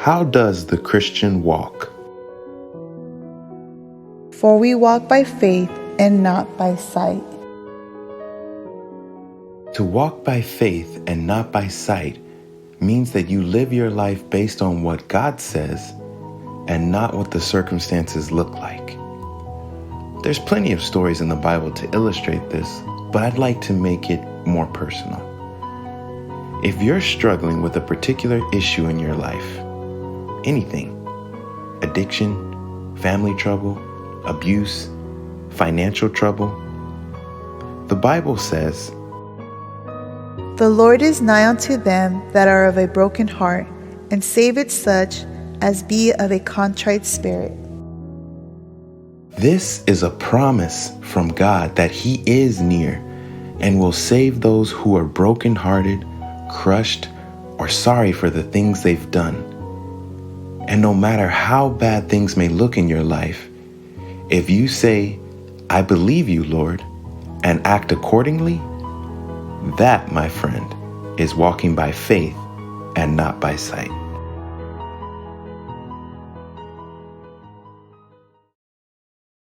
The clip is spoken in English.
How does the Christian walk? For we walk by faith and not by sight. To walk by faith and not by sight means that you live your life based on what God says and not what the circumstances look like. There's plenty of stories in the Bible to illustrate this, but I'd like to make it more personal. If you're struggling with a particular issue in your life, anything, addiction, family trouble, abuse, financial trouble, the Bible says, The Lord is nigh unto them that are of a broken heart, and saveth such as be of a contrite spirit. This is a promise from God that He is near and will save those who are brokenhearted, crushed, or sorry for the things they've done. And no matter how bad things may look in your life, if you say, I believe you, Lord, and act accordingly, that, my friend, is walking by faith and not by sight.